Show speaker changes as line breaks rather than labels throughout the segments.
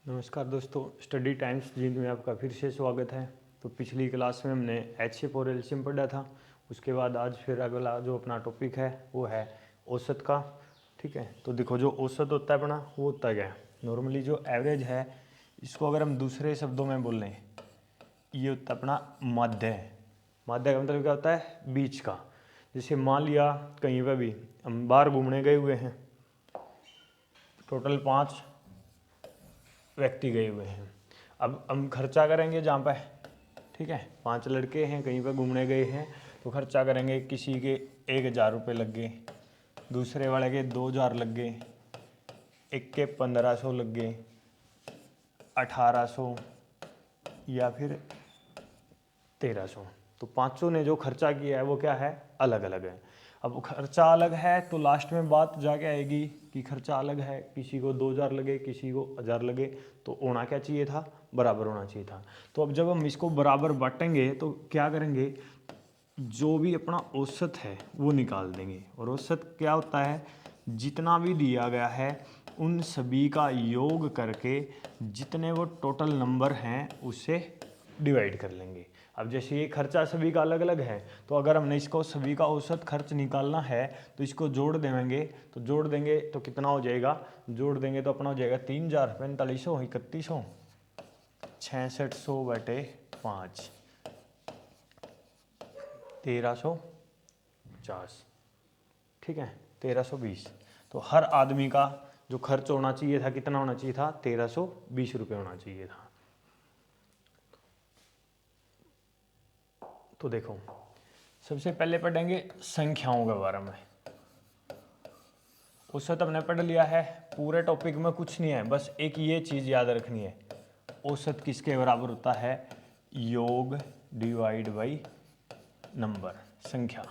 नमस्कार दोस्तों, study times जी में आपका फिर से स्वागत है। तो पिछली क्लास में हमने HCF और LCM पढ़ा था। उसके बाद आज फिर अगला जो अपना टॉपिक है वो है औसत का। ठीक है, तो देखो जो औसत होता है अपना वो होता क्या है। नॉर्मली जो एवरेज है इसको अगर हम दूसरे शब्दों में बोल लें, ये होता है अपना माध्य। माध्य का मतलब क्या होता है? बीच का। जैसे मान लिया कहीं पर भी हम बाहर घूमने गए हुए हैं, टोटल 5 व्यक्ति गए हुए हैं। अब हम खर्चा करेंगे जहाँ पे, ठीक है, 5 लड़के हैं कहीं पे घूमने गए हैं तो खर्चा करेंगे। किसी के 1,000 रुपये लग गए, दूसरे वाले के 2,000 लग गए, एक के 1,500 लग गए, 1,800 या फिर 1,300। तो 500 ने जो खर्चा किया है वो क्या है? अलग अलग है। अब खर्चा अलग है तो लास्ट में बात जाके आएगी कि खर्चा अलग है, किसी को 2,000 लगे किसी को 1,000 लगे, तो होना क्या चाहिए था? बराबर होना चाहिए था। तो अब जब हम इसको बराबर बांटेंगे तो क्या करेंगे, जो भी अपना औसत है वो निकाल देंगे। और औसत क्या होता है? जितना भी दिया गया है उन सभी का योग करके जितने वो टोटल नंबर हैं उससे डिवाइड कर लेंगे। अब जैसे ये खर्चा सभी का अलग अलग है, तो अगर हमने इसको सभी का औसत खर्च निकालना है तो इसको जोड़ देंगे। तो जोड़ देंगे तो कितना हो जाएगा? जोड़ देंगे तो अपना हो जाएगा 3,000, 4,500, 3,100, 6,600 बटे 5, 1,350। ठीक है, 1,320। तो हर आदमी का जो खर्च होना चाहिए था कितना होना चाहिए था? 1,320 रुपये होना चाहिए था। तो देखो सबसे पहले पढ़ेंगे संख्याओं के बारे में। औसत हमने पढ़ लिया है, पूरे टॉपिक में कुछ नहीं है, बस एक ये चीज़ याद रखनी है, औसत किसके बराबर होता है? योग डिवाइड बाई नंबर, संख्या,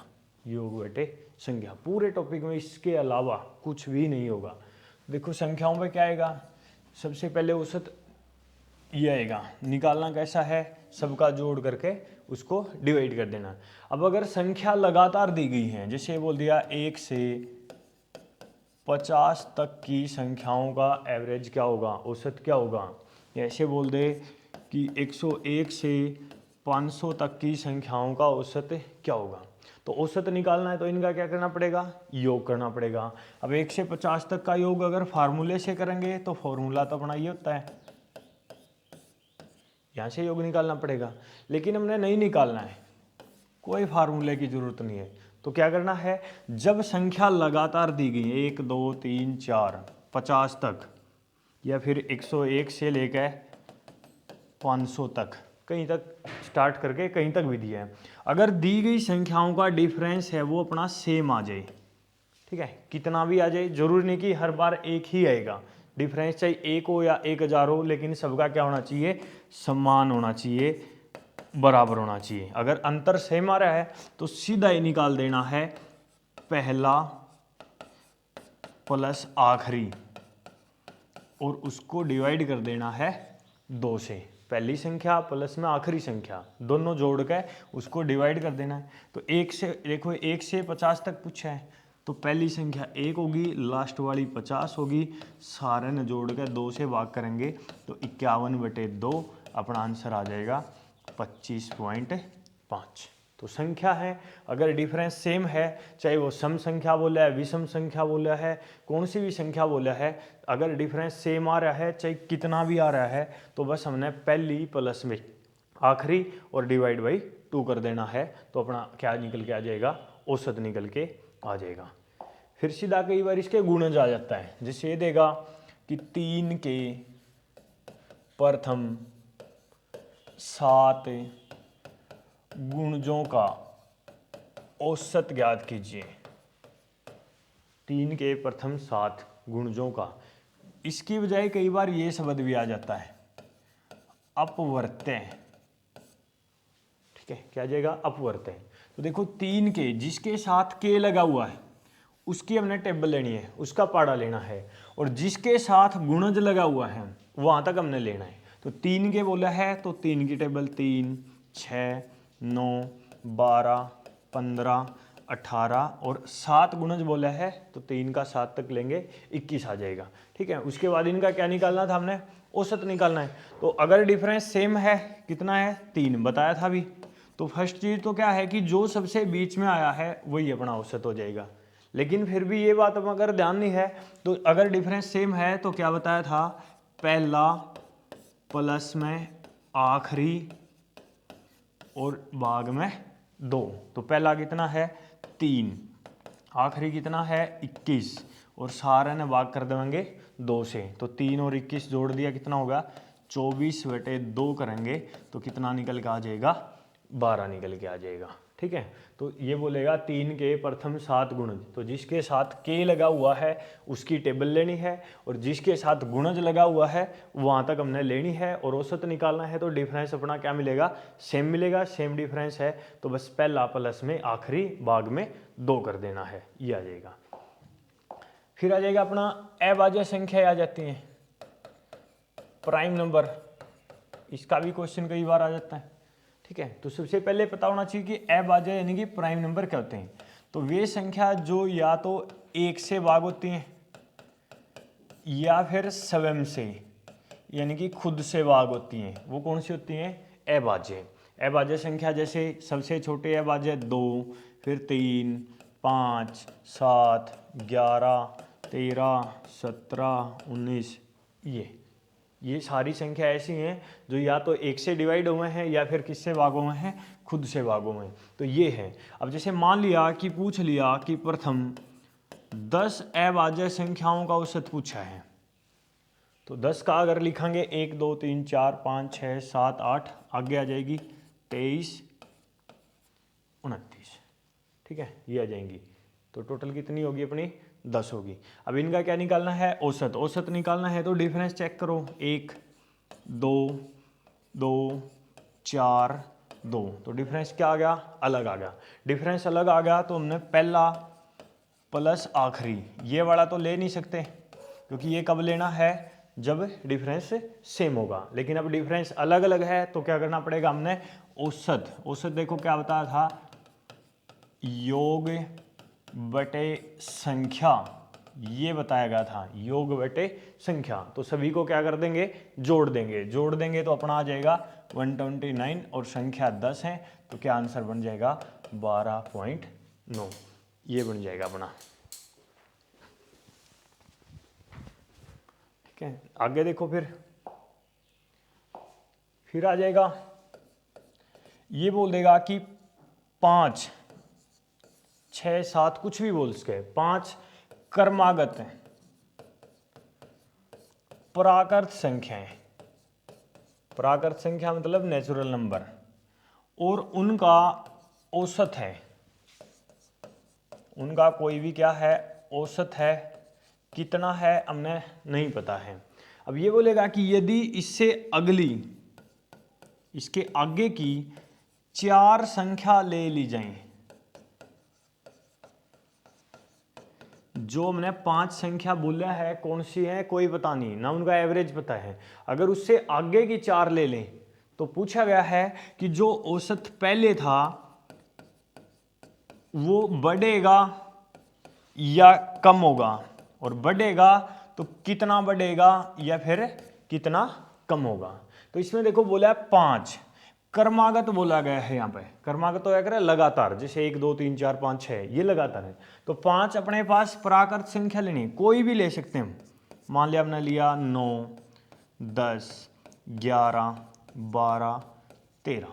योग बटे संख्या। पूरे टॉपिक में इसके अलावा कुछ भी नहीं होगा। देखो संख्याओं पे क्या आएगा? सबसे पहले औसत ये आएगा, निकालना कैसा है? सबका जोड़ करके उसको डिवाइड कर देना। अब अगर संख्या लगातार दी गई है, जैसे बोल दिया 1 से 50 तक की संख्याओं का एवरेज क्या होगा? औसत क्या होगा? ऐसे बोल दे कि 101 से 500 तक की संख्याओं का औसत क्या होगा? तो औसत निकालना है तो इनका क्या करना पड़ेगा? योग करना पड़ेगा। अब 1 से 50 तक का योग अगर फार्मूले से करेंगे तो फॉर्मूला तो अपना ये होता है, यहाँ से योग निकालना पड़ेगा। लेकिन हमने नहीं निकालना है, कोई फार्मूले की जरूरत नहीं है। तो क्या करना है, जब संख्या लगातार दी गई है 1 2 3 4 50 तक, या फिर 101 से लेकर 500 तक, कहीं तक स्टार्ट करके कहीं तक भी दिया है, अगर दी गई संख्याओं का डिफरेंस है वो अपना सेम आ जाए, ठीक है, कितना भी आ जाए, जरूरी नहीं कि हर बार एक ही आएगा, डिफरेंस चाहे 1 हो या 1,000 हो, लेकिन सबका क्या होना चाहिए? समान होना चाहिए, बराबर होना चाहिए। अगर अंतर सेम आ रहा है तो सीधा ही निकाल देना है पहला प्लस आखिरी, और उसको डिवाइड कर देना है 2 से। पहली संख्या प्लस में आखिरी संख्या दोनों जोड़ के उसको डिवाइड कर देना है। तो 1 से देखो 1 से 50 तक पूछा है, तो पहली संख्या 1 होगी, लास्ट वाली 50 होगी, सारे ने जोड़ के 2 से भाग करेंगे तो 51/2 अपना आंसर आ जाएगा 25.5। तो संख्या है, अगर डिफरेंस सेम है, चाहे वो सम संख्या बोला है, विषम संख्या बोला है, कौन सी भी संख्या बोला है, अगर डिफरेंस सेम आ रहा है चाहे कितना भी आ रहा है, तो बस हमने पहली प्लस में आखिरी और डिवाइड बाई 2 कर देना है, तो अपना क्या निकल के आ जाएगा? औसत निकल के आ जाएगा। फिर सीधा कई बार इसके गुणज आ जाता है, जिससे ये देगा कि 3 के प्रथम 7 गुणजों का औसत ज्ञात कीजिए। 3 के प्रथम 7 गुणजों का, इसकी बजाय कई बार ये शब्द भी आ जाता है अपवर्त्य। ठीक है, क्या आ जाएगा? अपवर्त्य। तो देखो 3 के जिसके साथ के लगा हुआ है उसकी हमने टेबल लेनी है, उसका पाड़ा लेना है, और जिसके साथ गुणज लगा हुआ है वहां तक हमने लेना है। तो 3 के बोला है तो 3 की टेबल 3 6 9 12 15 18, और 7 गुणज बोला है तो 3 का 7 तक लेंगे 21 आ जाएगा। ठीक है, उसके बाद इनका क्या निकालना था हमने? औसत निकालना है। तो अगर डिफरेंस सेम है, कितना है 3 बताया था अभी, तो फर्स्ट चीज तो क्या है कि जो सबसे बीच में आया है वही अपना औसत हो जाएगा। लेकिन फिर भी ये बात अब अगर ध्यान नहीं है तो अगर डिफरेंस सेम है तो क्या बताया था, पहला प्लस में आखिरी और भाग में 2। तो पहला कितना है 3, आखिरी कितना है 21 और सारे ने भाग कर देंगे 2 से। तो 3 और 21 जोड़ दिया कितना होगा 24/2 करेंगे तो कितना निकल के आ जाएगा 12 निकल के आ जाएगा। ठीक है, तो ये बोलेगा 3 के प्रथम 7 गुणज। तो जिसके साथ के लगा हुआ है उसकी टेबल लेनी है और जिसके साथ गुणज लगा हुआ है वहाँ तक हमने लेनी है और औसत निकालना है। तो डिफरेंस अपना क्या मिलेगा, सेम मिलेगा। सेम डिफरेंस है तो बस पहला प्लस में आखिरी भाग में 2 कर देना है, ये आ जाएगा। फिर आ जाएगा अपना अभाज्य संख्या आ जाती है, प्राइम नंबर, इसका भी क्वेश्चन कई बार आ जाता है। ठीक है, तो सबसे पहले पता होना चाहिए कि अभाज्य यानी कि प्राइम नंबर क्या होते हैं। तो वे संख्या जो या तो 1 से भाग होती हैं या फिर स्वयं से यानी कि खुद से भाग होती हैं, वो कौन सी होती हैं, अभाज्य। अभाज्य संख्या जैसे सबसे छोटे अभाज्य 2, फिर 3, 5, 7, 11, 13, 17, 19, ये सारी संख्या ऐसी हैं जो या तो 1 से डिवाइड हुए हैं या फिर किससे भागों में हैं, खुद से भागों में। तो ये है। अब जैसे मान लिया कि पूछ लिया कि प्रथम 10 अभाज्य संख्याओं का औसत पूछा है, तो 10 का अगर लिखेंगे 1 2 3 4 5 6 7 8, आगे आ जाएगी 23 29। ठीक है, ये आ जाएंगी। तो टोटल कितनी होगी अपनी 10 होगी। अब इनका क्या निकालना है, औसत। औसत निकालना है तो डिफरेंस चेक करो, 1 2 2 4 2। तो डिफरेंस क्या आ गया, अलग आ गया। डिफरेंस अलग आ गया तो हमने पहला प्लस आखिरी ये वाला तो ले नहीं सकते क्योंकि ये कब लेना है, जब डिफरेंस सेम होगा। लेकिन अब डिफरेंस अलग अलग है तो क्या करना पड़ेगा हमने, औसत। औसत देखो क्या बताया था, योग बटे संख्या, ये बताया गया था, योग बटे संख्या। तो सभी को क्या कर देंगे, जोड़ देंगे। जोड़ देंगे तो अपना आ जाएगा 129 और संख्या 10 है तो क्या आंसर बन जाएगा 12.9, ये बन जाएगा अपना। ठीक है, आगे देखो फिर आ जाएगा, ये बोल देगा कि 5 6 7 कुछ भी बोल सके, 5 क्रमागत प्राकृत संख्याएं, प्राकृत संख्या मतलब नेचुरल नंबर, और उनका औसत है, उनका कोई भी क्या है औसत है, कितना है हमने नहीं पता है। अब ये बोलेगा कि यदि इससे अगली, इसके आगे की 4 संख्या ले ली जाए, जो हमने 5 संख्या बोला है कौन सी है कोई पता नहीं ना, उनका एवरेज पता है, अगर उससे आगे की 4 ले लें तो पूछा गया है कि जो औसत पहले था वो बढ़ेगा या कम होगा, और बढ़ेगा तो कितना बढ़ेगा या फिर कितना कम होगा। तो इसमें देखो बोला है 5 क्रमागत बोला गया है, यहाँ पे क्रमागत तो क्या लगातार, जैसे 1 2 3 4 5 6 ये लगातार है। तो 5 अपने पास प्राकृत संख्या लेनी, कोई भी ले सकते हैं। मान लिया हमने लिया 9 10 11 12 13,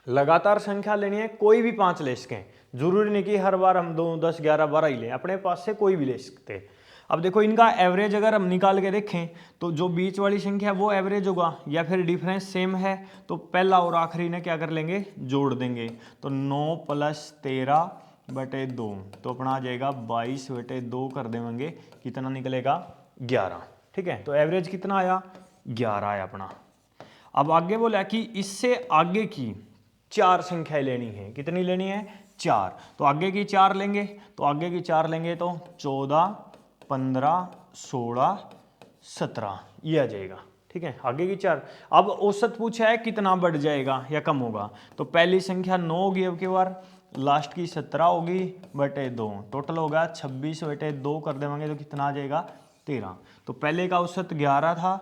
लगातार संख्या लेनी है, कोई भी 5 ले सकें, जरूरी नहीं कि हर बार हम 2 10 11 12 ही लें, अपने पास से कोई भी ले सकते हैं। अब देखो इनका एवरेज अगर हम निकाल के देखें तो जो बीच वाली संख्या वो एवरेज होगा, या फिर डिफरेंस सेम है तो पहला और आखिरी ने क्या कर लेंगे, जोड़ देंगे। तो 9 + 13/2 तो अपना आ जाएगा 22/2 कर देंगे, कितना निकलेगा 11। ठीक है, तो एवरेज कितना आया 11 आया अपना। अब आगे बोला कि इससे आगे की 4 संख्याएं लेनी है, कितनी लेनी है 4, तो आगे की 4 लेंगे, तो आगे की 4 लेंगे तो 14 15 16 17 ये आ जाएगा। ठीक है, आगे की 4। अब औसत पूछा है कितना बढ़ जाएगा या कम होगा, तो पहली संख्या 9 होगी, अब की बार लास्ट की 17 होगी बटे 2, टोटल होगा 26/2 कर देंगे तो कितना आ जाएगा 13। तो पहले का औसत 11 था,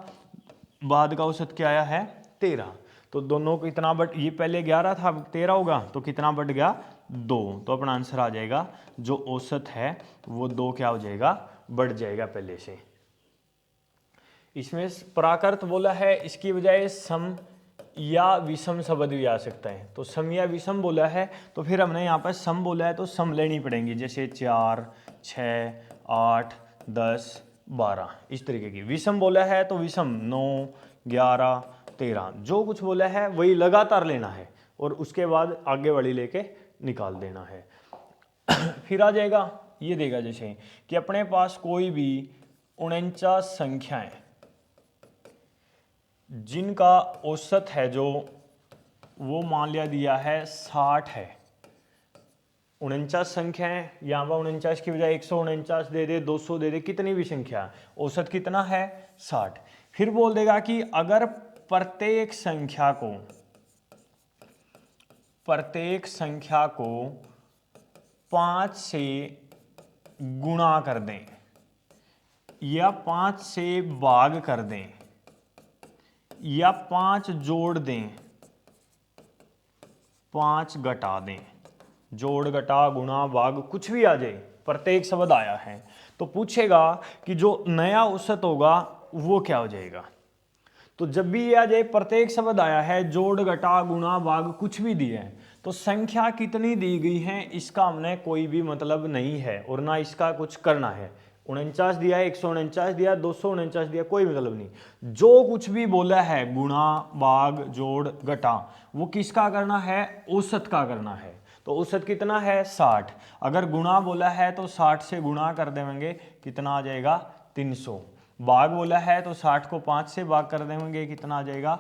बाद का औसत क्या आया है 13। तो दोनों को इतना बट, ये पहले 11 था, अब 13 होगा, तो कितना बढ़ गया 2। तो अपना आंसर आ जाएगा जो औसत है वो 2 क्या हो जाएगा, बढ़ जाएगा पहले से। इसमें प्राकृत बोला है, इसकी बजाय सम या विषम शब्द भी आ सकता है। तो सम या विषम बोला है तो फिर हमने यहाँ पर सम बोला है तो सम लेनी पड़ेंगी, जैसे 4, 6, 8, 10, 12 इस तरीके की। विषम बोला है तो विषम 9, 11, 13 जो कुछ बोला है वही लगातार लेना है और उसके बाद आगे वाली लेके निकाल देना है। फिर आ जाएगा, ये देगा जैसे कि अपने पास कोई भी 49 संख्याएं जिनका औसत है जो वो मान लिया दिया है 60 है। 49 संख्याएं, यहाँ पर 49 की बजाय 149 दे दे, 200 दे दे, कितनी भी संख्या, औसत कितना है 60। फिर बोल देगा कि अगर प्रत्येक संख्या को 5 से गुणा कर दें या 5 से भाग कर दें या 5 जोड़ दें, 5 घटा दें, जोड़ घटा गुणा भाग कुछ भी आ जाए, प्रत्येक शब्द आया है तो पूछेगा कि जो नया औसत होगा वो क्या हो जाएगा। तो जब भी ये आ जाए प्रत्येक शब्द आया है, जोड़ घटा गुणा भाग कुछ भी दिया है, तो संख्या कितनी दी गई है इसका हमने कोई भी मतलब नहीं है और ना इसका कुछ करना है। 49 दिया है, 149 दिया, 249 दिया, कोई मतलब नहीं। जो कुछ भी बोला है गुणा भाग जोड़ घटा वो किसका करना है, औसत का करना है। तो औसत कितना है 60। अगर गुणा बोला है तो 60 से गुणा कर देंगे, कितना आ जाएगा 300। भाग बोला है तो 60 को 5 से भाग कर देंगे, कितना आ जाएगा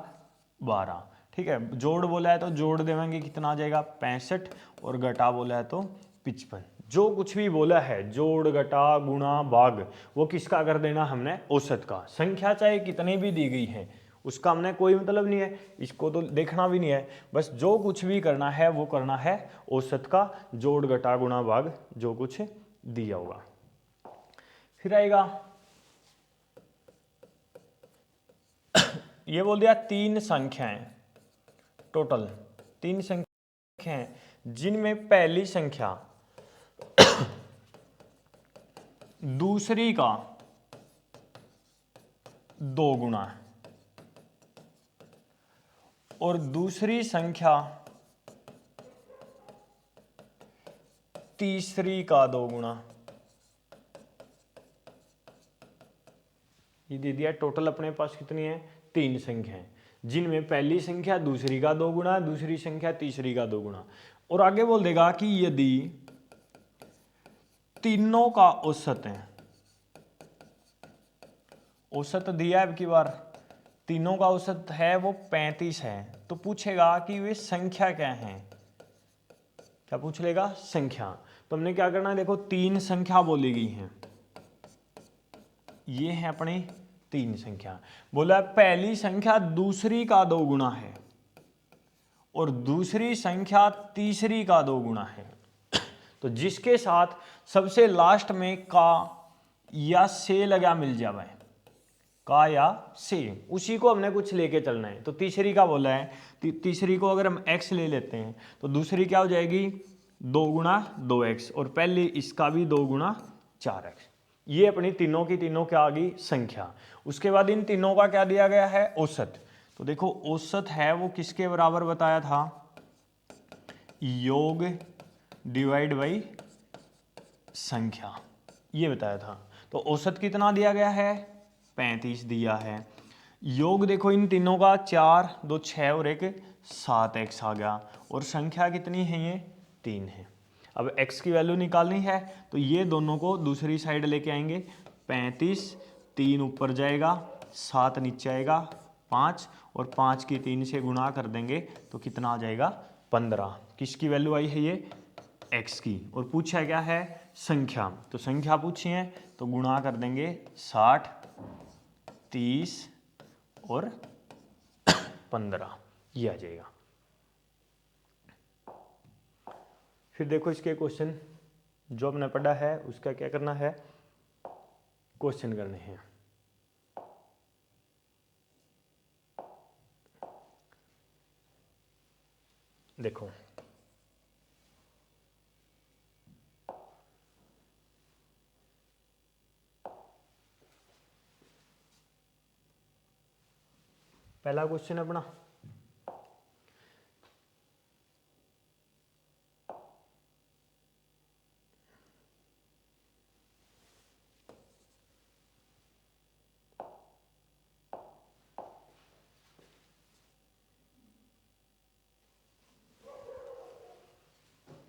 12। ठीक है, जोड़ बोला है तो जोड़ देंगे, कितना आ जाएगा 65। और घटा बोला है तो 55। जो कुछ भी बोला है जोड़ घटा गुणा भाग वो किसका कर देना हमने, औसत का। संख्या चाहे कितनी भी दी गई है उसका हमने कोई मतलब नहीं है, इसको तो देखना भी नहीं है, बस जो कुछ भी करना है वो करना है औसत का, जोड़ घटा गुणा भाग जो कुछ दिया होगा। फिर आएगा ये बोल दिया 3 संख्याएं, टोटल 3 संख्याएं जिनमें पहली संख्या दूसरी का 2 गुना है और दूसरी संख्या तीसरी का 2 गुना। ये दे दिया, टोटल अपने पास कितनी है 3 संख्याएं जिनमें पहली संख्या दूसरी का 2 गुना, दूसरी संख्या तीसरी का 2 गुना। और आगे बोल देगा कि यदि तीनों का औसत है, औसत दिया है अब की बार, तीनों का औसत है वो 35 है, तो पूछेगा कि वे संख्या क्या है। क्या पूछ लेगा, संख्या। तो हमने क्या करना है, देखो 3 संख्या बोली गई हैं, ये है अपनी 3 संख्या। बोला पहली संख्या दूसरी का 2 गुना है और दूसरी संख्या तीसरी का 2 गुना है। तो जिसके साथ सबसे लास्ट में का या से लगा मिल जाए, का या से, उसी को हमने कुछ लेके चलना है। तो तीसरी का बोला है, तीसरी को अगर हम x ले लेते हैं तो दूसरी क्या हो जाएगी 2 गुना 2x और पहली इसका भी 2 गुना 4x। ये अपनी तीनों की तीनों क्या आ गई संख्या। उसके बाद इन तीनों का क्या दिया गया है, औसत। तो देखो औसत है वो किसके बराबर बताया था, योग डिवाइड बाई संख्या, ये बताया था। तो औसत कितना दिया गया है 35 दिया है। योग देखो इन तीनों का 4, 2 6 और 1 7x आ गया और संख्या कितनी है ये 3 है। अब x की वैल्यू निकालनी है तो ये दोनों को दूसरी साइड लेके आएंगे, 35 3 ऊपर जाएगा, 7 नीचे आएगा, 5 और 5 की 3 से गुणा कर देंगे तो कितना आ जाएगा 15। किसकी वैल्यू आई है ये x की। और पूछा क्या है संख्या, तो संख्या पूछी है तो गुणा कर देंगे 60 30 और 15, ये आ जाएगा। फिर देखो इसके क्वेश्चन जो हमने पढ़ा है उसका क्या करना है, क्वेश्चन करने हैं। देखो पहला क्वेश्चन अपना,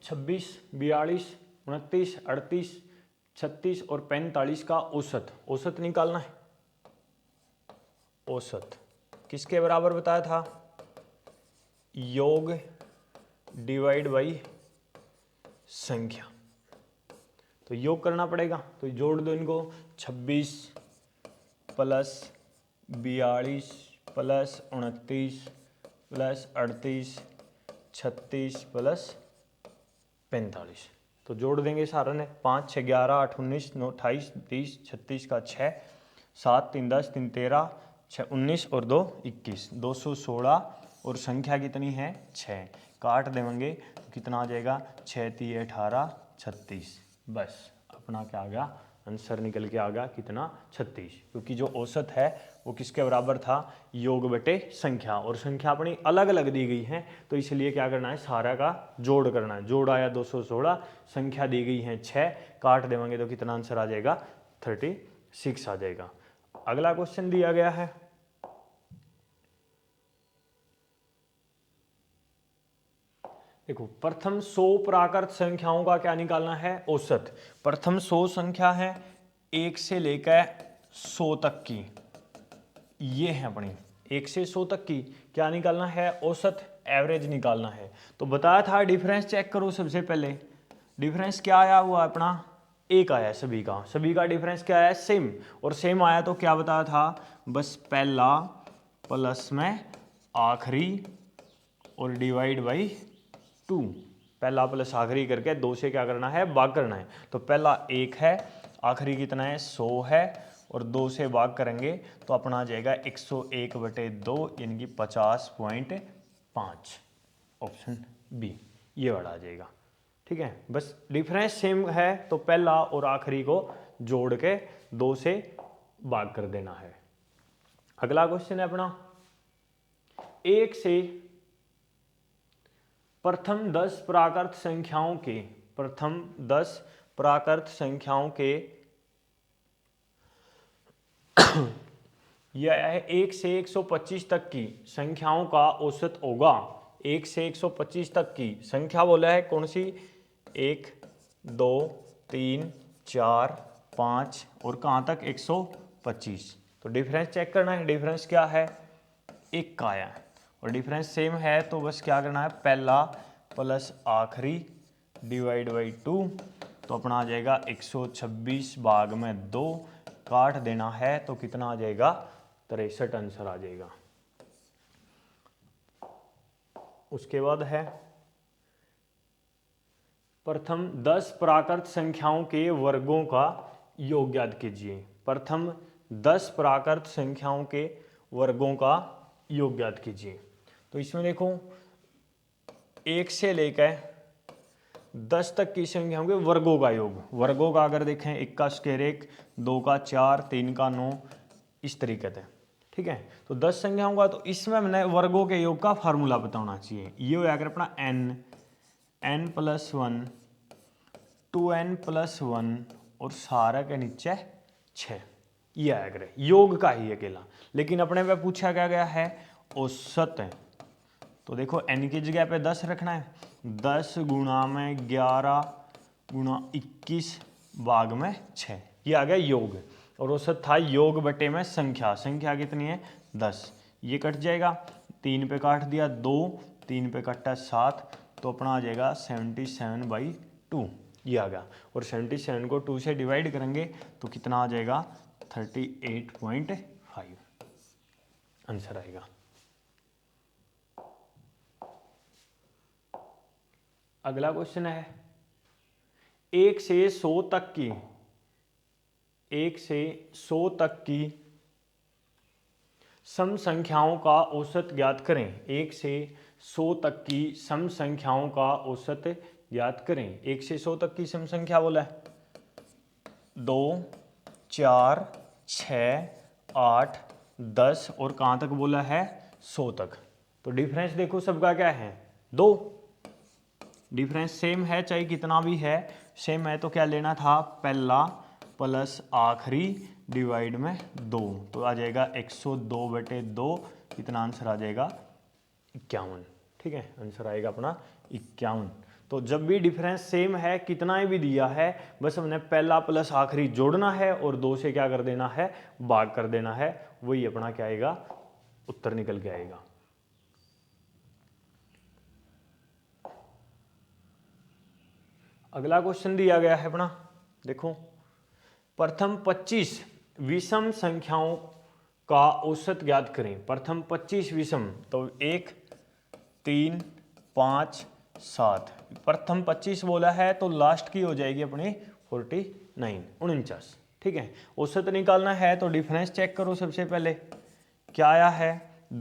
छब्बीस, 42, 29, 38, 36 और 45 का औसत निकालना है। औसत किसके बराबर बताया था? योग डिवाइड बाई संख्या। तो योग करना पड़ेगा, तो जोड़ दो इनको, 26 प्लस 42 प्लस 29 प्लस 38 36 प्लस 45। तो जोड़ देंगे सारों ने, 5 6 11 8 19 9 28 30 36 का 6, 7 3 10 3 13 6 19 और 2 21, 216 और संख्या कितनी है? 6। काट देंगे तो कितना आ जाएगा? 6 3 18 36। बस अपना क्या आ गया? आंसर निकल के आ गया कितना? 36। क्योंकि जो औसत है वो किसके बराबर था? योग बटे संख्या, और संख्या अपनी अलग अलग दी गई है, तो इसलिए क्या करना है? सारा का जोड़ करना है। जोड़ आया 216, संख्या दी गई है 6, काट देंगे तो कितना आंसर आ जाएगा? 36 आ जाएगा। अगला क्वेश्चन दिया गया है, देखो प्रथम 100 प्राकृत संख्याओं का क्या निकालना है? औसत। प्रथम 100 संख्या है 1 से लेकर 100 तक की, ये है अपनी 1 से 100 तक की, क्या निकालना है? औसत, एवरेज निकालना है। तो बताया था डिफरेंस चेक करो सबसे पहले। डिफरेंस क्या आया हुआ अपना? 1 आया सभी का डिफरेंस क्या आया? सेम। और सेम आया तो क्या बताया था? बस पहला प्लस में आखिरी और डिवाइड बाई 2। पहला प्लस आखिरी करके 2 से क्या करना है? भाग करना है। तो पहला 1 है, आखिरी कितना है? 100 है, और 2 से भाग करेंगे तो अपना आ जाएगा 101 बटे 2, यानी कि 50.5। ऑप्शन बी ये वाला आ जाएगा। ठीक है, बस डिफरेंस सेम है तो पहला और आखिरी को जोड़ के 2 से भाग कर देना है। अगला क्वेश्चन है अपना, 1 से प्रथम 10 प्राकृत संख्याओं के, प्रथम 10 प्राकृत संख्याओं के यह है 1 से 125 तक की संख्याओं का औसत होगा। 1 से 125 तक की संख्या बोला है कौन सी? 1 2 3 4 5 और कहाँ तक? 125। तो डिफरेंस चेक करना है, डिफरेंस क्या है? 1 का आया, और डिफरेंस सेम है तो बस क्या करना है? पहला प्लस आखिरी डिवाइड बाई 2, तो अपना आ जाएगा 126 भाग में 2, काट देना है तो कितना आ जाएगा? 63 आंसर आ जाएगा। उसके बाद है प्रथम 10 प्राकृत संख्याओं के वर्गों का योग ज्ञात कीजिए। प्रथम 10 प्राकृत संख्याओं के वर्गों का योग ज्ञात कीजिए। तो इसमें देखो 1 से लेकर 10 तक की संख्याओं के वर्गों का योग, वर्गों का अगर देखें 1 का स्क्वायर 1, 2 का 4, 3 का 9, इस तरीके से। ठीक है, तो 10 संख्याओं का, तो इसमें हमने वर्गों के योग का फार्मूला बताना चाहिए। ये हो जाकर अपना n प्लस 1 2n प्लस 1 और सारा के नीचे 6, ये आया करे योग का ही अकेला। लेकिन अपने पे पूछा क्या गया है? औसत है। तो देखो n की जगह पे 10 रखना है, 10 गुणा में 11 गुणा 21 भाग में 6, ये आ गया योग। और औसत था योग बटे में संख्या, संख्या कितनी है? 10। ये कट जाएगा, 3 पे काट दिया 2, 3 पे कटा 7, तो अपना आ जाएगा 77/2, ये आ गया। और 77 को 2 से डिवाइड करेंगे तो कितना आ जाएगा? 38.5 आंसर आएगा। अगला क्वेश्चन है 1 से 100 तक की, 1 से 100 तक की सम संख्याओं का औसत ज्ञात करें। 1 से 100 तक की सम संख्याओं का औसत ज्ञात करें। 1 से 100 तक की सम संख्या बोला है 2, 4, 6, 8, 10 और कहाँ तक बोला है 100 तक। तो डिफरेंस देखो सबका क्या है 2। डिफरेंस सेम है चाहे कितना भी है, सेम है तो क्या लेना था पहला प्लस आखिरी डिवाइड में 2, तो आ जाएगा 102/2। कितना आंसर आ जाएगा 51। ठीक है, आंसर आएगा अपना 51। तो जब भी डिफरेंस सेम है कितना भी दिया है, बस हमने पहला प्लस आखिरी जोड़ना है और 2 से क्या कर देना है भाग कर देना है, वही अपना क्या आएगा उत्तर निकल के आएगा। अगला क्वेश्चन दिया गया है अपना, देखो प्रथम 25 विषम संख्याओं का औसत ज्ञात करें। प्रथम 25 विषम, तो 1, 3, 5, 7। प्रथम 25 बोला है तो लास्ट की हो जाएगी अपनी 49। ठीक है, औसत निकालना है तो डिफरेंस चेक करो। सबसे पहले क्या आया है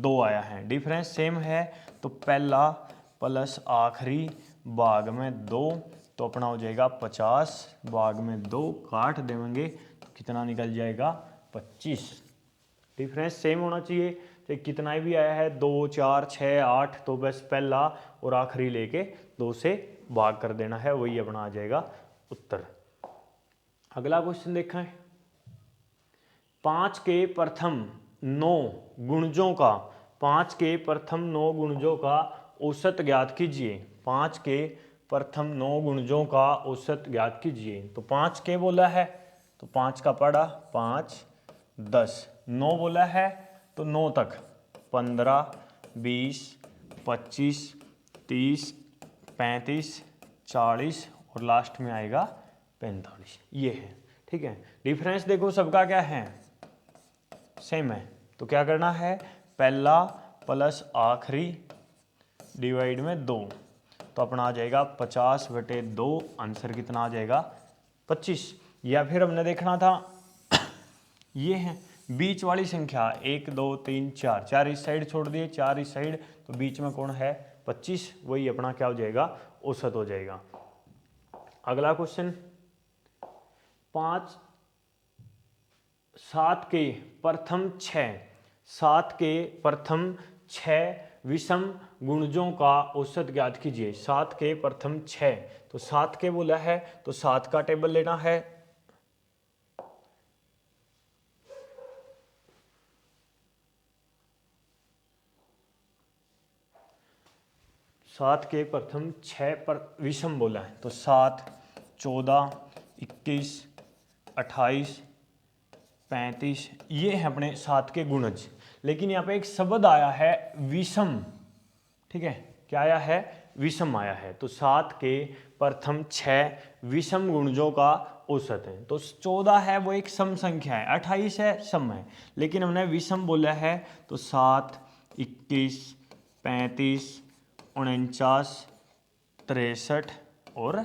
2 आया है, डिफरेंस सेम है तो पहला प्लस आखिरी भाग में 2, तो अपना हो जाएगा 50 भाग में 2 काट देंगे तो कितना निकल जाएगा 25। डिफरेंस सेम होना चाहिए, तो कितना भी आया है 2, 4, 6, 8, तो बस पहला और आखिरी लेके 2 से भाग कर देना है, वही अपना आ जाएगा उत्तर। अगला क्वेश्चन देखा है 5 के प्रथम 9 गुणजों का 5 के प्रथम 9 गुणजों का औसत ज्ञात कीजिए। 5 के प्रथम 9 गुणजों का औसत ज्ञात कीजिए। तो 5 के बोला है तो 5 का पड़ा 5, 10, 9 बोला है तो 9 तक 15, 20, 25, 30, 35, 40 और लास्ट में आएगा 45। ये है। ठीक है, डिफरेंस देखो सबका क्या है सेम है, तो क्या करना है पहला प्लस आखिरी डिवाइड में 2, तो अपना आ जाएगा 50/2। आंसर कितना आ जाएगा 25। या फिर हमने देखना था ये है बीच वाली संख्या 1, 2, 3, 4, 4 इस साइड छोड़ दिए 4 इस साइड, तो बीच में कौन है 25, वही अपना क्या हो जाएगा औसत हो जाएगा। अगला क्वेश्चन 7 के प्रथम 6 विषम गुणजों का औसत ज्ञात कीजिए। 7 के प्रथम 6, तो 7 के बोला है तो 7 का टेबल लेना है। 7 के प्रथम 6 पर विषम बोला है, तो 7, 14, 21, 28, 35, ये है अपने 7 के गुणज। लेकिन यहाँ पे एक शब्द आया है विषम। ठीक है, क्या आया है विषम आया है, तो 7 के प्रथम 6 विषम गुणजों का औसत है। तो 14 है वो एक सम संख्या है, 28 है सम है, लेकिन हमने विषम बोला है तो 7, 21, 35, 49, 63 और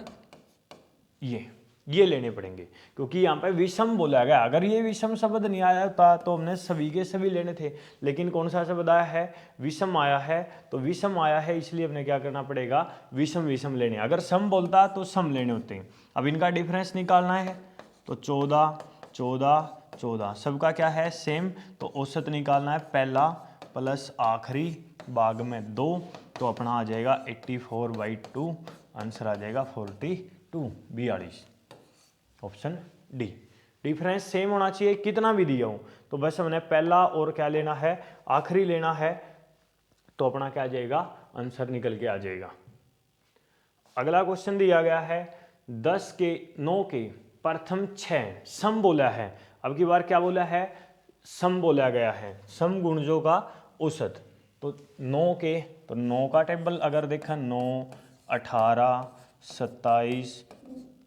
ये लेने पड़ेंगे, क्योंकि यहाँ पे विषम बोला गया। अगर ये विषम शब्द नहीं आया होता तो हमने सभी के सभी लेने थे, लेकिन कौन सा शब्द आया है विषम आया है, तो विषम आया है इसलिए हमने क्या करना पड़ेगा विषम विषम लेने। अगर सम बोलता तो सम लेने होते हैं। अब इनका डिफरेंस निकालना है तो 14, 14, 14 सबका क्या है सेम, तो औसत निकालना है पहला प्लस आखिरी भाग में 2, तो अपना आ जाएगा 84/2। आंसर आ जाएगा 42। Option D. डिफरेंस सेम होना चाहिए कितना भी दिया हो, तो बस हमने पहला और क्या लेना है आखिरी लेना है, तो अपना क्या आ जाएगा आंसर निकल के आ जाएगा। अगला क्वेश्चन दिया गया है 9 के प्रथम 6 सम बोला है। अब की बार क्या बोला है सम बोला गया है, सम गुणजों का औसत। तो 9 के, तो 9 का टेबल अगर देखा 9, 18, 27,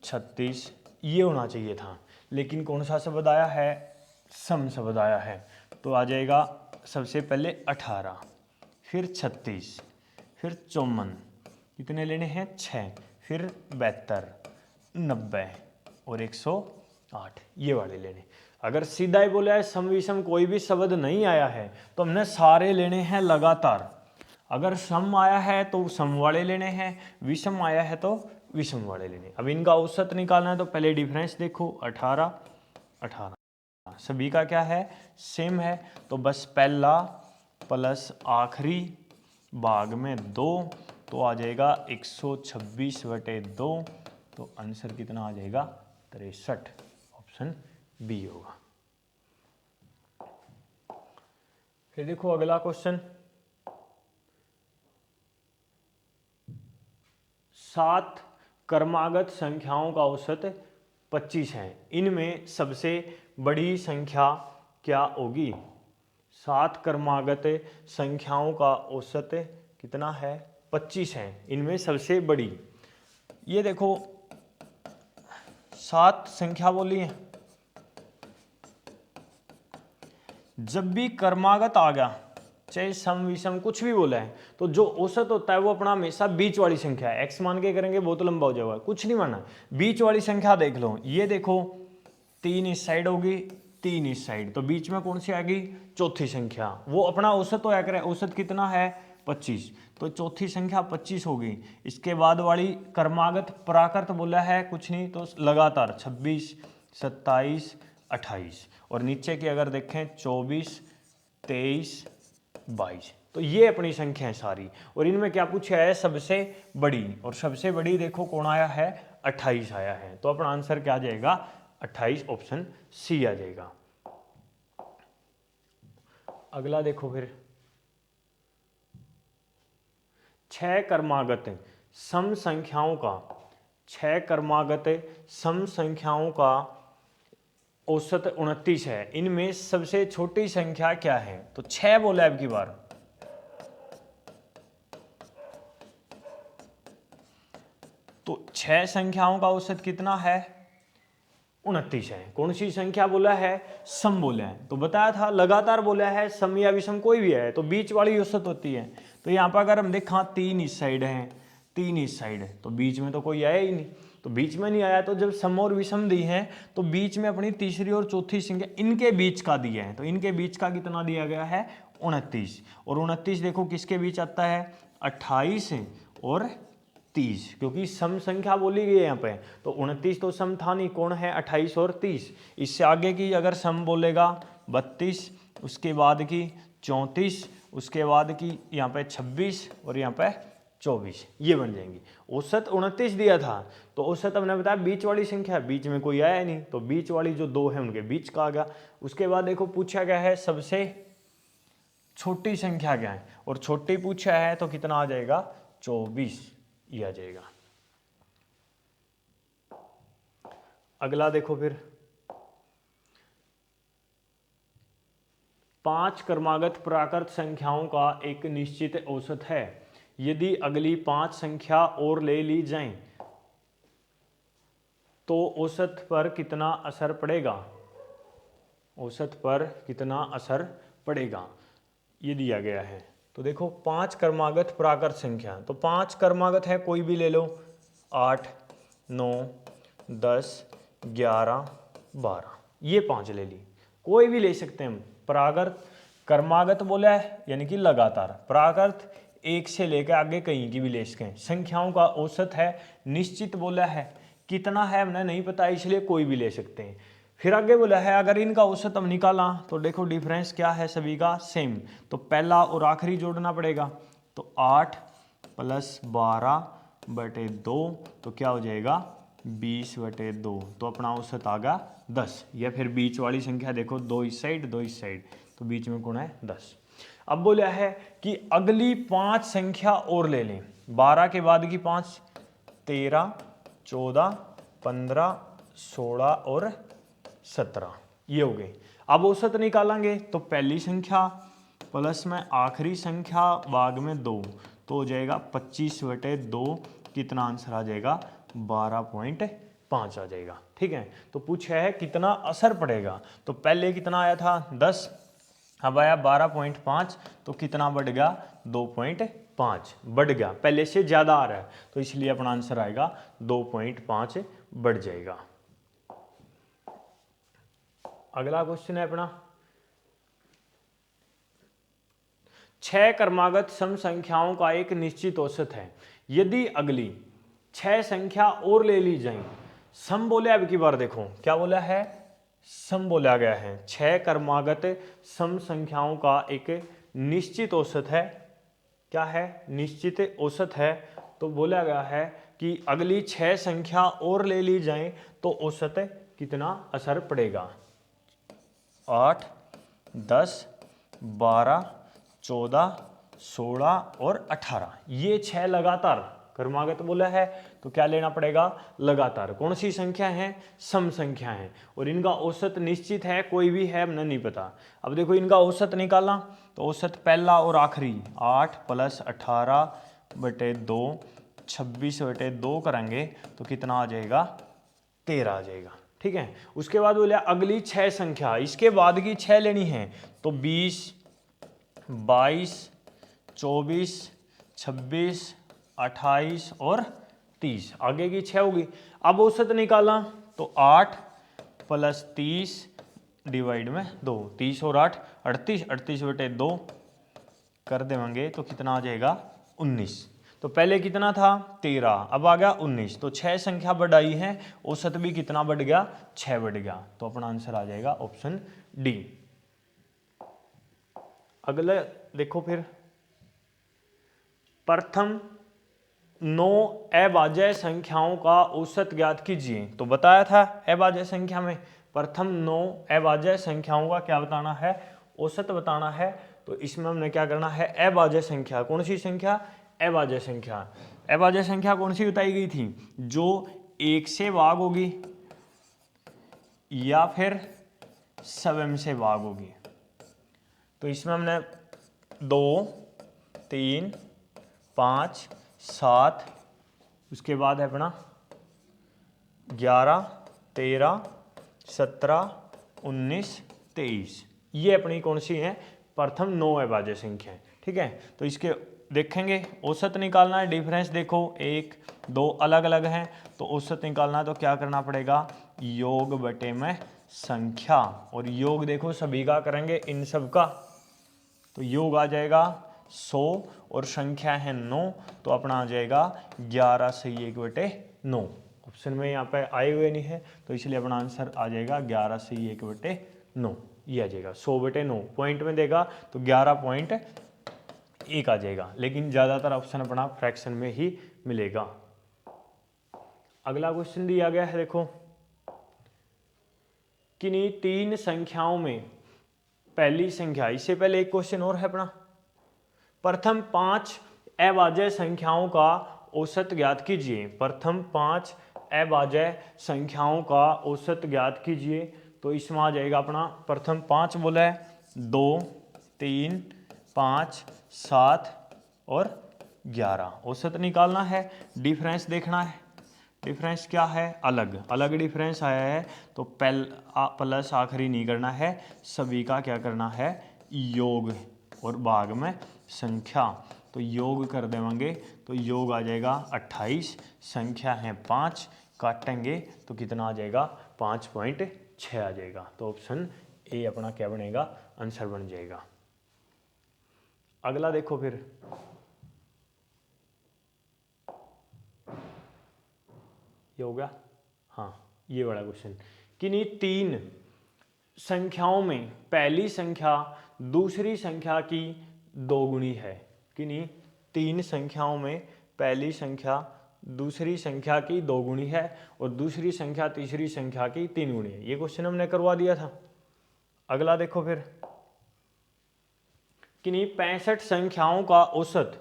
36 ये होना चाहिए था, लेकिन कौन सा शब्द आया है सम शब्द आया है, तो आ जाएगा सबसे पहले 18, फिर 36, फिर 54, कितने लेने हैं 6, फिर 72, 90 और 108 ये वाले लेने। अगर सीधा ही बोला है सम विषम कोई भी शब्द नहीं आया है तो हमने सारे लेने हैं लगातार। अगर सम आया है तो सम वाले लेने हैं, विषम आया है तो विषम वाले लेने। अब इनका औसत निकालना है तो पहले डिफरेंस देखो, 18 18 सभी का क्या है, सेम है। तो बस पहला प्लस आखिरी भाग में 2 तो आ जाएगा 126/2। तो आंसर कितना आ जाएगा, 63। ऑप्शन बी होगा। फिर देखो अगला क्वेश्चन, 7 क्रमागत संख्याओं का औसत 25 है, इनमें सबसे बड़ी संख्या क्या होगी। 7 क्रमागत संख्याओं का औसत कितना है, 25 है, इनमें सबसे बड़ी। ये देखो 7 संख्या बोली है, जब भी क्रमागत आ गया, चाहे सम विषम कुछ भी बोला है, तो जो औसत होता है वो अपना हमेशा बीच वाली संख्या है। एक्स मान के करेंगे बहुत लंबा हो जाएगा, कुछ नहीं मानना, बीच वाली संख्या देख लो। ये देखो 3 इस साइड होगी, 3 इस साइड, तो बीच में कौन सी आएगी, चौथी संख्या, वो अपना औसत होया करे। औसत कितना है, 25, तो चौथी संख्या 25 होगी। इसके बाद वाली क्रमागत प्राकृत बोला है कुछ नहीं, तो लगातार 26 27 28, और नीचे की अगर देखें 24 23 22। तो ये अपनी संख्या है सारी, और इनमें क्या पूछा है, सबसे बड़ी, और सबसे बड़ी देखो कौन आया है, 28 आया है। तो अपना आंसर क्या आ जाएगा, 28, ऑप्शन सी आ जाएगा। अगला देखो फिर, 6 क्रमागत सम संख्याओं का, 6 क्रमागत सम संख्याओं का औसत 29 है, इनमें सबसे छोटी संख्या क्या है। तो 6 बोला है अब की बार, तो 6 संख्याओं का औसत कितना है, 29 है। कौन सी संख्या बोला है, सम बोला है, तो बताया था लगातार बोला है, सम या विषम कोई भी है तो बीच वाली औसत होती है। तो यहाँ पर अगर हम देखा 3 इस साइड है, 3 इस साइड है, तो बीच में तो कोई आया ही नहीं, तो बीच में नहीं आया, तो जब सम और विषम दी है तो बीच में अपनी तीसरी और चौथी संख्या इनके बीच का दिया है, तो इनके बीच का कितना दिया गया है, 29। और 29 देखो किसके बीच आता है, 28 और 30, क्योंकि सम संख्या बोली गई है यहाँ पे, तो 29 तो सम था नहीं, कौन है, 28 और 30। इससे आगे की अगर सम बोलेगा 32, उसके बाद की 34, उसके बाद की यहाँ पे 26 और यहाँ पे 24, ये बन जाएंगी। औसत 29 दिया था, तो औसत हमने बताया बीच वाली संख्या, बीच में कोई आया नहीं, तो बीच वाली जो 2 है उनके बीच का आ गया। उसके बाद देखो पूछा गया है सबसे छोटी संख्या क्या है, और छोटी पूछा है तो कितना आ जाएगा, 24, ये आ जाएगा। अगला देखो फिर, 5 क्रमागत प्राकृत संख्याओं का एक निश्चित औसत है, यदि अगली 5 संख्या और ले ली जाएं तो औसत पर कितना असर पड़ेगा, औसत पर कितना असर पड़ेगा, ये दिया गया है। तो देखो 5 क्रमागत प्राकृत संख्या, तो 5 क्रमागत है, कोई भी ले लो, 8 9 10 11 12, ये 5 ले ली, कोई भी ले सकते हैं हम। प्राकृत क्रमागत बोला है यानी कि लगातार, प्राकृत एक से लेकर आगे कहीं की भी ले सकें। संख्याओं का औसत है, निश्चित बोला है, कितना है हमने नहीं पता, इसलिए कोई भी ले सकते हैं। फिर आगे बोला है अगर इनका औसत हम निकाला तो देखो डिफरेंस क्या है, सभी का सेम, तो पहला और आखिरी जोड़ना पड़ेगा, तो 8 + 12/2, तो क्या हो जाएगा, 20/2, तो अपना औसत आ गया 10। या फिर बीच वाली संख्या देखो, 2 इस साइड 2 इस साइड, तो बीच में कौन है, 10। अब बोला है कि अगली 5 संख्या और ले लें, 12 के बाद की 5, 13 14 15 16 और 17, ये हो गए। अब औसत निकालेंगे तो पहली संख्या प्लस में आखिरी संख्या भाग में 2, तो हो जाएगा 25/2, कितना आंसर आ जाएगा, 12.5 आ जाएगा। ठीक है, तो पूछा है कितना असर पड़ेगा, तो पहले कितना आया था 10, अब आया 12.5, तो कितना बढ़ गया, 2.5 बढ़ गया, पहले से ज़्यादा आ रहा है, तो इसलिए अपना आंसर आएगा 2.5 बढ़ जाएगा। अगला क्वेश्चन है अपना, 6 क्रमागत सम संख्याओं का एक निश्चित औसत है, यदि अगली 6 संख्या और ले ली जाए। सम बोले, अब की बार देखो क्या बोला है, सम बोला गया है। 6 क्रमागत सम संख्याओं का एक निश्चित औसत है, क्या है, निश्चित औसत है। तो बोला गया है कि अगली 6 संख्या और ले ली जाए तो औसत कितना असर पड़ेगा। 8, 10, 12, 14, 16 और 18, ये 6 लगातार क्रमागत बोला है, तो क्या लेना पड़ेगा, लगातार। कौन सी संख्या है, सम संख्या है, और इनका औसत निश्चित है, कोई भी है हमने नहीं पता। अब देखो इनका औसत निकालना, तो औसत पहला और आखिरी 8 + 18/2, 26/2 करेंगे तो कितना आ जाएगा, 13 आ जाएगा। ठीक है, उसके बाद बोले अगली 6 संख्या, इसके बाद की 6 लेनी है, तो 20, 22, 24, 26, 28 और 30, आगे की 6 होगी। अब औसत निकालना, तो 8 + 30 / 2, 30 और 8 38, 38/2 कर देंगे तो कितना आ जाएगा, 19। तो पहले कितना था, 13, अब आ गया 19, तो 6 संख्या बढ़ाई है, औसत भी कितना बढ़ गया, 6 बढ़ गया। तो अपना आंसर आ जाएगा ऑप्शन डी। अगला देखो फिर, प्रथम 9 अभाज्य संख्याओं का औसत ज्ञात कीजिए। तो बताया था अभाज्य संख्या में प्रथम 9 अभाज्य संख्याओं का क्या बताना है, औसत बताना है। तो इसमें हमने क्या करना है, अभाज्य संख्या, कौन सी संख्या, अभाज्य संख्या। अभाज्य संख्या कौन सी बताई गई थी, जो 1 से भाग होगी या फिर स्वयं से भाग होगी। तो इसमें हमने 2, 3, 5, 7, उसके बाद है अपना 11, 13, 17, 19, 23, ये अपनी कौन सी है, प्रथम 9 अभाज्य संख्या है। ठीक है, तो इसके देखेंगे, औसत निकालना है, डिफरेंस देखो 1, 2 अलग अलग हैं, तो औसत निकालना है तो क्या करना पड़ेगा, योग बटे में संख्या, और योग देखो सभी का करेंगे, इन सब का, तो योग आ जाएगा 100 और संख्या है 9, तो अपना आ जाएगा 11 से 1/9। ऑप्शन में यहाँ पे आए हुए नहीं है, तो इसलिए अपना आंसर आ जाएगा 11 से 1/9, ये आ जाएगा 100/9। पॉइंट में देगा तो 11.1 आ जाएगा, लेकिन ज़्यादातर ऑप्शन अपना फ्रैक्शन में ही मिलेगा। अगला क्वेश्चन दिया गया है, देखो, किन्हीं 3 संख्याओं में पहली संख्या, इससे पहले एक क्वेश्चन और है अपना, प्रथम 5 अभाज्य संख्याओं का औसत ज्ञात कीजिए। प्रथम 5 अभाज्य संख्याओं का औसत ज्ञात कीजिए। तो इसमें आ जाएगा अपना, प्रथम 5 बोला है, 2, 3, 5, 7 और 11, औसत निकालना है, डिफरेंस देखना है। डिफरेंस क्या है, अलग अलग डिफरेंस आया है, तो प्लस आखिरी नहीं करना है, सभी का क्या करना है, योग, और भाग में संख्या, तो योग कर देंगे तो योग आ जाएगा 28, संख्या है 5, काटेंगे तो कितना आ जाएगा, 5.6 आ जाएगा। तो ऑप्शन ए अपना क्या बनेगा, आंसर बन जाएगा। अगला देखो फिर, ये हो गया, हाँ ये वाला क्वेश्चन, किन्हीं 3 संख्याओं में पहली संख्या दूसरी संख्या की दोगुनी है। किन्हीं 3 संख्याओं में पहली संख्या दूसरी संख्या की दोगुनी है और दूसरी संख्या तीसरी संख्या की 3 गुनी है। ये क्वेश्चन हमने करवा दिया था। अगला देखो फिर, किन्हीं 65 संख्याओं का औसत,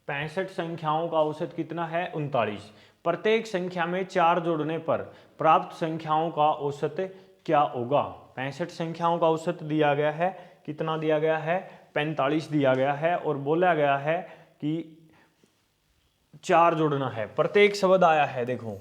65 संख्याओं का औसत कितना है, 39। प्रत्येक संख्या में 4 जोड़ने पर प्राप्त संख्याओं का औसत क्या होगा। 65 संख्याओं का औसत दिया गया है, कितना दिया गया है, 45 दिया गया है, और बोला गया है कि 4 जोड़ना है, प्रत्येक शब्द आया है। देखो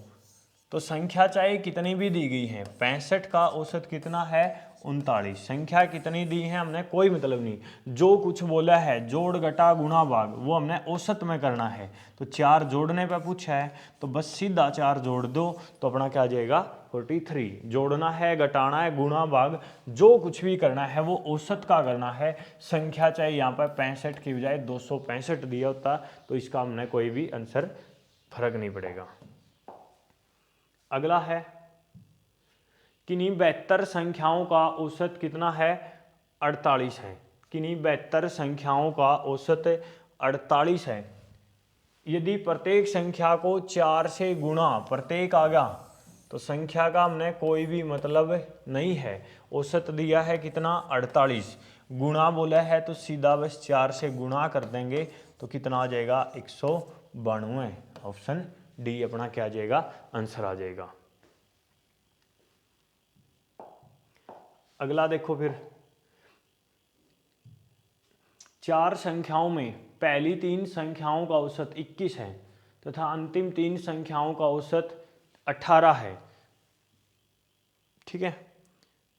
तो संख्या चाहे कितनी भी दी गई है, 65 का औसत कितना है, 39। संख्या कितनी दी है हमने कोई मतलब नहीं, जो कुछ बोला है जोड़ घटा गुणा भाग वो हमने औसत में करना है। तो 4 जोड़ने पे पूछा है तो बस सीधा 4 जोड़ दो तो अपना क्या आ जाएगा, 43। जोड़ना है, घटाना है, गुणा भाग, जो कुछ भी करना है वो औसत का करना है। संख्या चाहे यहाँ पर 65 की बजाय 265 दिया होता तो इसका हमने कोई भी आंसर फर्क नहीं पड़ेगा। अगला है किन्हीं 72 संख्याओं का औसत कितना है? 48 है। किन्हीं 72 संख्याओं का औसत 48 है। यदि प्रत्येक संख्या को 4 से गुणा प्रत्येक आ गया तो संख्या का हमने कोई भी मतलब नहीं है। औसत दिया है कितना? 48। गुणा बोला है तो सीधा बस 4 से गुणा कर देंगे तो कितना आ जाएगा? 192। ऑप्शन डी अपना क्या आ जाएगा? आंसर आ जाएगा। अगला देखो फिर, 4 संख्याओं में पहली 3 संख्याओं का औसत 21 है तथा अंतिम 3 संख्याओं का औसत 18 है। ठीक है,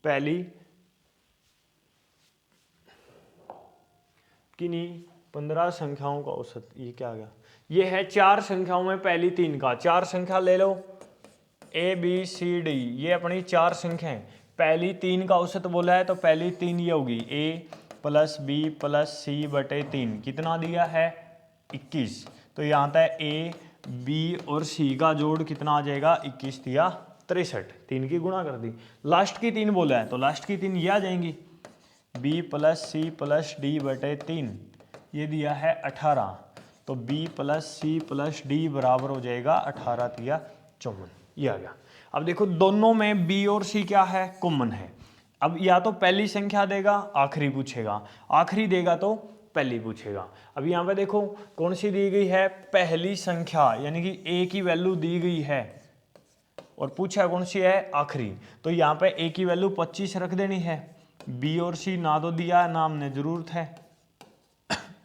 पहली किन्हीं 15 संख्याओं का औसत, ये क्या आ गया? ये है 4 संख्याओं में पहली 3 का। 4 संख्या ले लो, ए बी सी डी, ये अपनी 4 संख्याएं। पहली 3 का औसत बोला है तो पहली 3 ये होगी ए प्लस बी प्लस सी बटे 3। कितना दिया है? 21। तो यहाँ तक ए बी और सी का जोड़ कितना आ जाएगा? 21 दिया 63। 3 की गुणा कर दी। लास्ट की 3 बोला है तो लास्ट की 3 ये आ जाएंगी, B plus C plus D बटे 3। ये दिया है 18 तो B plus C plus D बराबर हो जाएगा 18 तिया 54। ये आ गया। अब देखो दोनों में बी और सी क्या है? कॉमन है। अब या तो पहली संख्या देगा आखिरी पूछेगा, आखिरी देगा तो पहली पूछेगा। अब यहाँ पे देखो कौन सी दी गई है? पहली संख्या, यानी कि ए की वैल्यू दी गई है और पूछा कौन सी है? आखिरी। तो यहाँ पे ए की वैल्यू 25 रख देनी है। बी और सी ना तो दिया है ना हमने जरूरत है।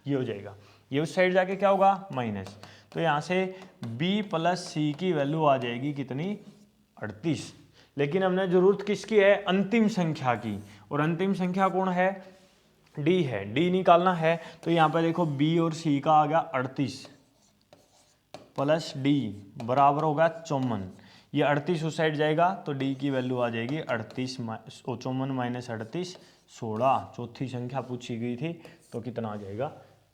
ये हो जाएगा, ये उस साइड जाके क्या होगा? माइनस। तो यहाँ से b प्लस सी की वैल्यू आ जाएगी कितनी? 38। लेकिन हमने जरूरत किसकी है? अंतिम संख्या की, और अंतिम संख्या कौन है? d है। d निकालना है तो यहाँ पे देखो b और c का आ गया 38 प्लस d बराबर होगा 54। ये 38 उस साइड जाएगा तो d की वैल्यू आ जाएगी 38 54 माइनस 38 16। चौथी संख्या पूछी गई थी तो कितना आ जाएगा?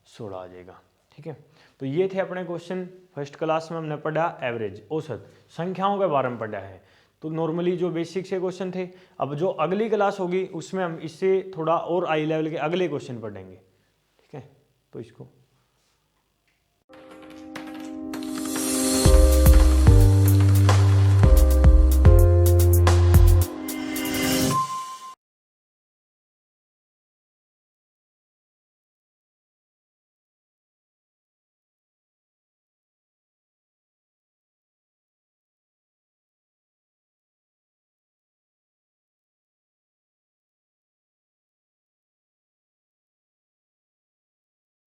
16 आ जाएगा। ठीक है, तो ये थे अपने क्वेश्चन। फर्स्ट क्लास में हमने पढ़ा एवरेज, औसत, संख्याओं के बारे में पढ़ा है। तो नॉर्मली जो बेसिक से क्वेश्चन थे, अब जो अगली क्लास होगी उसमें हम इससे थोड़ा और हाई लेवल के अगले क्वेश्चन पढ़ेंगे। ठीक है, तो इसको